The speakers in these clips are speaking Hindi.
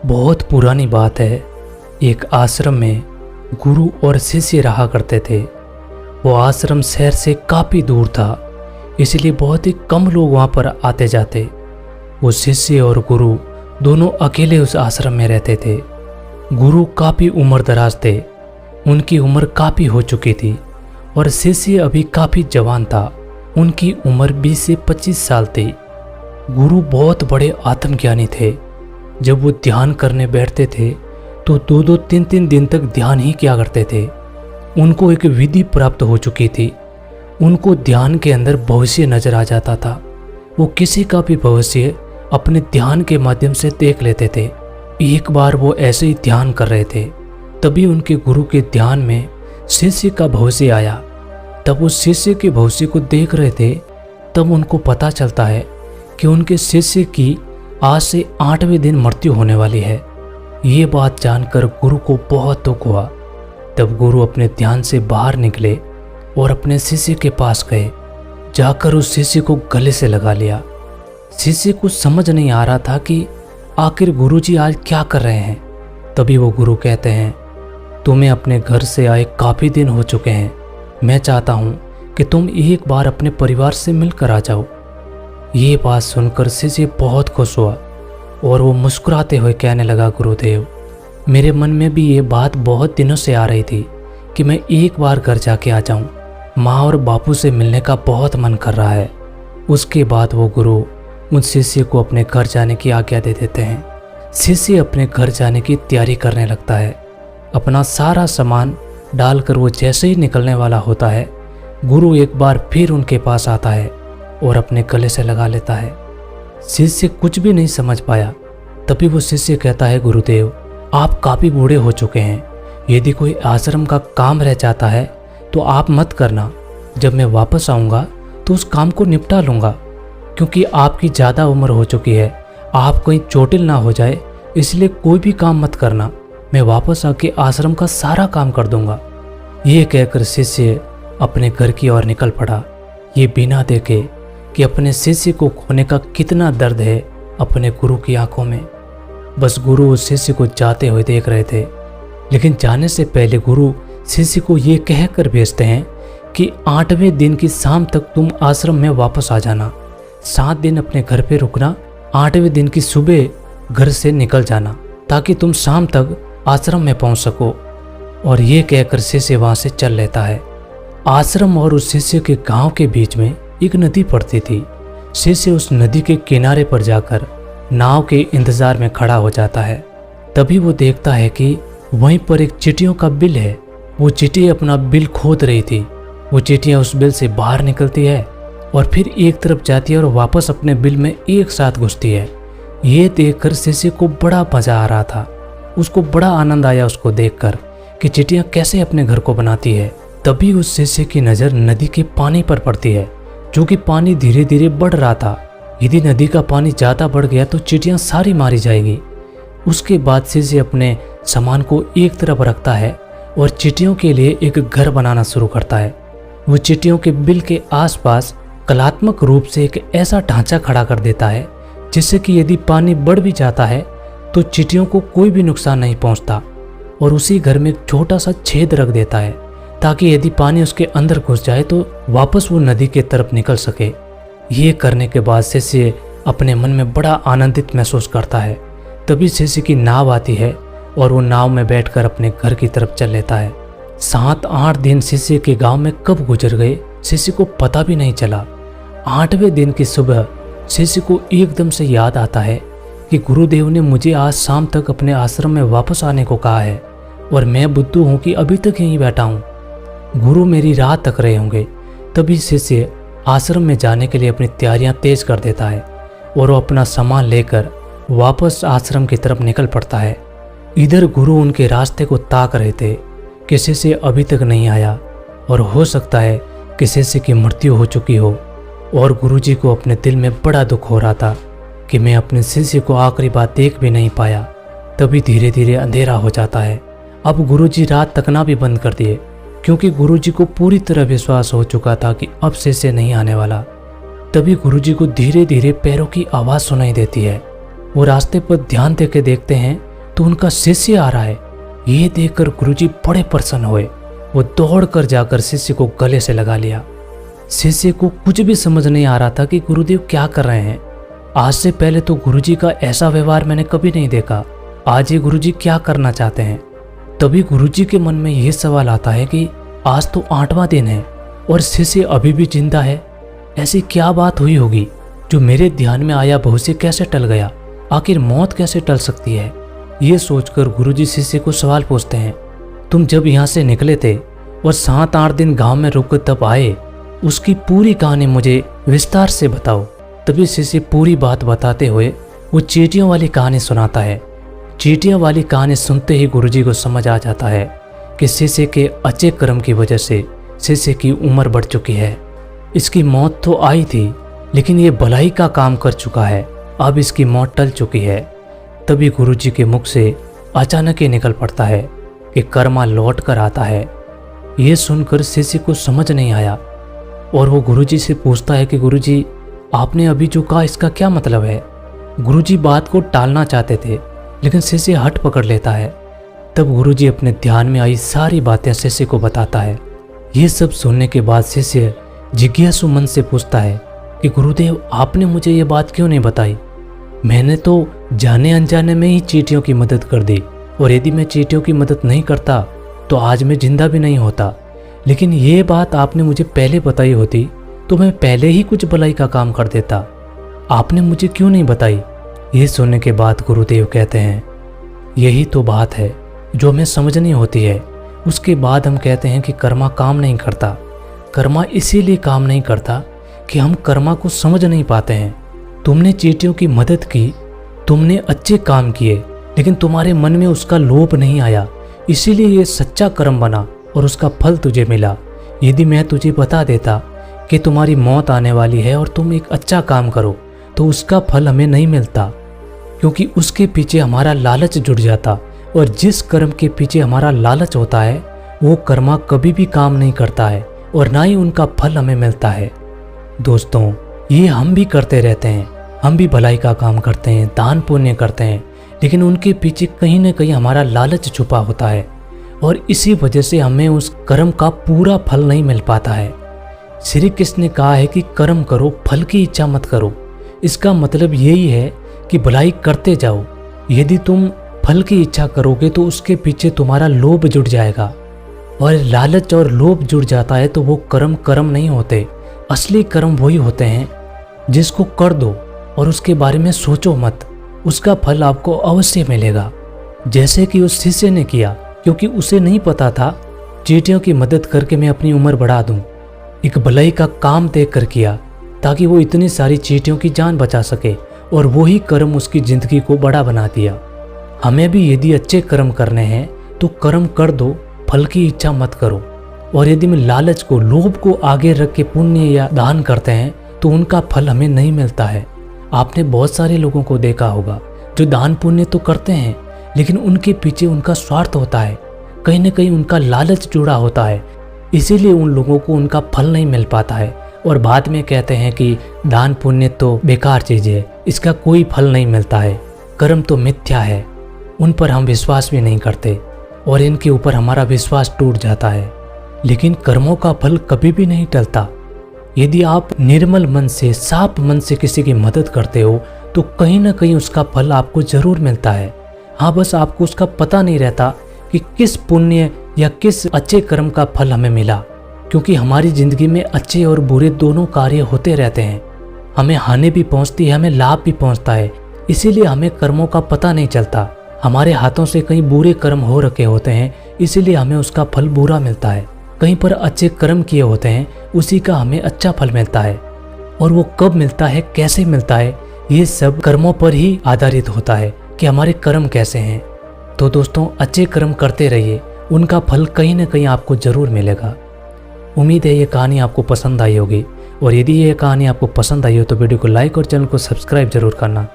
बहुत पुरानी बात है। एक आश्रम में गुरु और शिष्य रहा करते थे। वो आश्रम शहर से काफ़ी दूर था, इसलिए बहुत ही कम लोग वहाँ पर आते जाते। वो शिष्य और गुरु दोनों अकेले उस आश्रम में रहते थे। गुरु काफ़ी उम्रदराज थे, उनकी उम्र काफ़ी हो चुकी थी और शिष्य अभी काफ़ी जवान था। उनकी उम्र 20 से 25 साल थी। गुरु बहुत बड़े आत्मज्ञानी थे। जब वो ध्यान करने बैठते थे तो 2-2, 3-3 दिन तक ध्यान ही किया करते थे। उनको एक विधि प्राप्त हो चुकी थी। उनको ध्यान के अंदर भविष्य नजर आ जाता था। वो किसी का भी भविष्य अपने ध्यान के माध्यम से देख लेते थे। एक बार वो ऐसे ही ध्यान कर रहे थे, तभी उनके गुरु के ध्यान में शिष्य का भविष्य आया। तब वो शिष्य के भविष्य को देख रहे थे। तब उनको पता चलता है कि उनके शिष्य की आज से 8वें दिन मृत्यु होने वाली है। ये बात जानकर गुरु को बहुत दुख हुआ। तब गुरु अपने ध्यान से बाहर निकले और अपने शिष्य के पास गए। जाकर उस शिष्य को गले से लगा लिया। शिष्य को समझ नहीं आ रहा था कि आखिर गुरुजी आज क्या कर रहे हैं। तभी वो गुरु कहते हैं, तुम्हें अपने घर से आए काफ़ी दिन हो चुके हैं। मैं चाहता हूँ कि तुम एक बार अपने परिवार से मिलकर आ जाओ। ये बात सुनकर शिष्य बहुत खुश हुआ और वो मुस्कुराते हुए कहने लगा, गुरुदेव, मेरे मन में भी ये बात बहुत दिनों से आ रही थी कि मैं एक बार घर जाके आ जाऊँ। माँ और बापू से मिलने का बहुत मन कर रहा है। उसके बाद वो गुरु उन शिष्य को अपने घर जाने की आज्ञा दे देते हैं। शिष्य अपने घर जाने की तैयारी करने लगता है। अपना सारा सामान डालकर वो जैसे ही निकलने वाला होता है, गुरु एक बार फिर उनके पास आता है और अपने गले से लगा लेता है। शिष्य कुछ भी नहीं समझ पाया। तभी वो शिष्य कहता है, गुरुदेव, आप काफ़ी बूढ़े हो चुके हैं। यदि कोई आश्रम का काम रह जाता है तो आप मत करना। जब मैं वापस आऊँगा तो उस काम को निपटा लूँगा, क्योंकि आपकी ज़्यादा उम्र हो चुकी है। आप कहीं चोटिल ना हो जाए, इसलिए कोई भी काम मत करना। मैं वापस आके आश्रम का सारा काम कर दूंगा। ये कहकर शिष्य अपने घर की ओर निकल पड़ा, ये बिना देखे कि अपने शिष्य को खोने का कितना दर्द है अपने गुरु की आंखों में। बस गुरु उस शिष्य को जाते हुए देख रहे थे। लेकिन जाने से पहले गुरु शिष्य को ये कहकर भेजते हैं कि 8वें दिन की शाम तक तुम आश्रम में वापस आ जाना। 7 दिन अपने घर पे रुकना, 8वें दिन की सुबह घर से निकल जाना, ताकि तुम शाम तक आश्रम में पहुंच सको। और ये कहकर शिष्य वहां से चल लेता है। आश्रम और उस शिष्य के गांव के बीच में एक नदी पड़ती थी। शिष्य उस नदी के किनारे पर जाकर नाव के इंतजार में खड़ा हो जाता है। तभी वो देखता है कि वहीं पर एक चींटियों का बिल है। वो चींटी अपना बिल खोद रही थी। वो चींटियां उस बिल से बाहर निकलती है और फिर एक तरफ जाती है और वापस अपने बिल में एक साथ घुसती है। ये देखकर शिष्य को बड़ा मजा आ रहा था। उसको बड़ा आनंद आया उसको देखकर कि चींटियां कैसे अपने घर को बनाती है। तभी उस शिष्य की नज़र नदी के पानी पर पड़ती है, जो कि पानी धीरे धीरे बढ़ रहा था। यदि नदी का पानी ज़्यादा बढ़ गया तो चींटियां सारी मारी जाएगी। उसके बाद शिष्य अपने सामान को एक तरफ रखता है और चींटियों के लिए एक घर बनाना शुरू करता है। वो चींटियों के बिल के आसपास कलात्मक रूप से एक ऐसा ढांचा खड़ा कर देता है जिससे कि यदि पानी बढ़ भी जाता है तो चींटियों को कोई भी नुकसान नहीं पहुंचता। और उसी घर में एक छोटा सा छेद रख देता है ताकि यदि पानी उसके अंदर घुस जाए तो वापस वो नदी के तरफ निकल सके। ये करने के बाद शिष्य अपने मन में बड़ा आनंदित महसूस करता है। तभी शिष्य की नाव आती है और वो नाव में बैठकर अपने घर की तरफ चल लेता है। 7-8 दिन शिष्य के गांव में कब गुजर गए शिष्य को पता भी नहीं चला। 8वें दिन की सुबह शिष्य को एकदम से याद आता है कि गुरुदेव ने मुझे आज शाम तक अपने आश्रम में वापस आने को कहा है और मैं बुद्धू हूँ कि अभी तक यहीं बैठा हूँ। गुरु मेरी राह तक रहे होंगे। तभी शिष्य आश्रम में जाने के लिए अपनी तैयारियां तेज कर देता है और वो अपना सामान लेकर वापस आश्रम की तरफ निकल पड़ता है। इधर गुरु उनके रास्ते को ताक रहे थे कि शिष्य अभी तक नहीं आया और हो सकता है कि शिष्य की मृत्यु हो चुकी हो। और गुरुजी को अपने दिल में बड़ा दुख हो रहा था कि मैं अपने शिष्य को आखिरी बार देख भी नहीं पाया। तभी धीरे धीरे अंधेरा हो जाता है। अब गुरुजी रात तकना भी बंद कर दिए, क्योंकि गुरुजी को पूरी तरह विश्वास हो चुका था कि अब शिष्य नहीं आने वाला। तभी गुरुजी को धीरे धीरे पैरों की आवाज़ सुनाई देती है। वो रास्ते पर ध्यान देके देखते हैं तो उनका शिष्य आ रहा है। ये देखकर गुरुजी बड़े प्रसन्न हुए। वो दौड़कर जाकर शिष्य को गले से लगा लिया। शिष्य को कुछ भी समझ नहीं आ रहा था कि गुरुदेव क्या कर रहे हैं। आज से पहले तो गुरुजी का ऐसा व्यवहार मैंने कभी नहीं देखा। आज ये गुरुजी क्या करना चाहते हैं। तभी गुरुजी के मन में यह सवाल आता है कि आज तो 8वां दिन है और शिष्य अभी भी जिंदा है। ऐसी क्या बात हुई होगी जो मेरे ध्यान में आया भविष्य कैसे टल गया। आखिर मौत कैसे टल सकती है। ये सोचकर गुरुजी शिष्य को सवाल पूछते हैं, तुम जब यहाँ से निकले थे और 7-8 दिन गांव में रुक तब आए, उसकी पूरी कहानी मुझे विस्तार से बताओ। तभी शिष्य पूरी बात बताते हुए वो चींटियों वाली कहानी सुनाता है। चींटियों वाली कहानी सुनते ही गुरुजी को समझ आ जाता है कि शिष्य के अच्छे कर्म की वजह से शिष्य की उम्र बढ़ चुकी है। इसकी मौत तो आई थी, लेकिन ये भलाई का काम कर चुका है। अब इसकी मौत टल चुकी है। तभी गुरुजी के मुख से अचानक ही निकल पड़ता है कि कर्मा लौट कर आता है। ये सुनकर शिष्य को समझ नहीं आया और वो गुरुजी से पूछता है कि गुरुजी, आपने अभी जो कहा इसका क्या मतलब है। गुरुजी बात को टालना चाहते थे, लेकिन शिष्य हट पकड़ लेता है। तब गुरुजी अपने ध्यान में आई सारी बातें शिष्य को बताता है। ये सब सुनने के बाद शिष्य जिज्ञासु मन से पूछता है कि गुरुदेव, आपने मुझे ये बात क्यों नहीं बताई। मैंने तो जाने अनजाने में ही चींटियों की मदद कर दी, और यदि मैं चींटियों की मदद नहीं करता तो आज मैं जिंदा भी नहीं होता। लेकिन ये बात आपने मुझे पहले बताई होती तो मैं पहले ही कुछ भलाई का काम कर देता। आपने मुझे क्यों नहीं बताई। ये सुनने के बाद गुरुदेव कहते हैं, यही तो बात है जो हमें समझनी होती है। उसके बाद हम कहते हैं कि कर्मा काम नहीं करता। कर्मा इसीलिए काम नहीं करता कि हम कर्मा को समझ नहीं पाते हैं। तुमने चींटियों की मदद की, तुमने अच्छे काम किए, लेकिन तुम्हारे मन में उसका लोभ नहीं आया, इसीलिए ये सच्चा कर्म बना और उसका फल तुझे मिला। यदि मैं तुझे बता देता कि तुम्हारी मौत आने वाली है और तुम एक अच्छा काम करो, तो उसका फल हमें नहीं मिलता, क्योंकि उसके पीछे हमारा लालच जुड़ जाता। और जिस कर्म के पीछे हमारा लालच होता है वो कर्मा कभी भी काम नहीं करता है और ना ही उनका फल हमें मिलता है। दोस्तों, ये हम भी करते रहते हैं। हम भी भलाई का काम करते हैं, दान पुण्य करते हैं, लेकिन उनके पीछे कहीं ना कहीं हमारा लालच छुपा होता है और इसी वजह से हमें उस कर्म का पूरा फल नहीं मिल पाता है। श्री कृष्ण ने कहा है कि कर्म करो, फल की इच्छा मत करो। इसका मतलब यही है कि भलाई करते जाओ। यदि तुम फल की इच्छा करोगे तो उसके पीछे तुम्हारा लोभ जुड़ जाएगा, और लालच और लोभ जुड़ जाता है तो वो कर्म नहीं होते। असली कर्म वही होते हैं जिसको कर दो और उसके बारे में सोचो मत, उसका फल आपको अवश्य मिलेगा। जैसे कि उस शिष्य ने किया, क्योंकि उसे नहीं पता था चींटियों की मदद करके मैं अपनी उम्र बढ़ा दूं। एक भलाई का काम देख कर किया ताकि वो इतनी सारी चींटियों की जान बचा सके, और वही कर्म उसकी जिंदगी को बड़ा बना दिया। हमें भी यदि अच्छे कर्म करने हैं तो कर्म कर दो, फल की इच्छा मत करो। और यदि हम लालच को, लोभ को आगे रख के पुण्य या दान करते हैं तो उनका फल हमें नहीं मिलता है। आपने बहुत सारे लोगों को देखा होगा जो दान पुण्य तो करते हैं, लेकिन उनके पीछे उनका स्वार्थ होता है, कहीं ना कहीं उनका लालच जुड़ा होता है। इसीलिए उन लोगों को उनका फल नहीं मिल पाता है और बाद में कहते हैं कि दान पुण्य तो बेकार चीज़ है, इसका कोई फल नहीं मिलता है, कर्म तो मिथ्या है। उन पर हम विश्वास भी नहीं करते और इनके ऊपर हमारा विश्वास टूट जाता है। लेकिन कर्मों का फल कभी भी नहीं टलता। यदि आप निर्मल मन से, साफ मन से किसी की मदद करते हो तो कहीं ना कहीं उसका फल आपको जरूर मिलता है। हाँ, बस आपको उसका पता नहीं रहता कि किस पुण्य या किस अच्छे कर्म का फल हमें मिला, क्योंकि हमारी जिंदगी में अच्छे और बुरे दोनों कार्य होते रहते हैं। हमें हानि भी पहुंचती है, हमें लाभ भी पहुंचता है, इसीलिए हमें कर्मों का पता नहीं चलता। हमारे हाथों से कहीं बुरे कर्म हो रखे होते हैं, इसीलिए हमें उसका फल बुरा मिलता है। कहीं पर अच्छे कर्म किए होते हैं, उसी का हमें अच्छा फल मिलता है। और वो कब मिलता है, कैसे मिलता है, ये सब कर्मों पर ही आधारित होता है कि हमारे कर्म कैसे हैं। तो दोस्तों, अच्छे कर्म करते रहिए, उनका फल कहीं ना कहीं आपको जरूर मिलेगा। उम्मीद है ये कहानी आपको पसंद आई होगी, और यदि ये कहानी आपको पसंद आई हो तो वीडियो को लाइक और चैनल को सब्सक्राइब जरूर करना,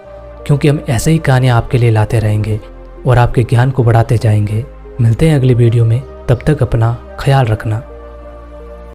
क्योंकि हम ऐसे ही कहानियाँ आपके लिए लाते रहेंगे और आपके ज्ञान को बढ़ाते जाएंगे। मिलते हैं अगली वीडियो में, तब तक अपना ख्याल रखना।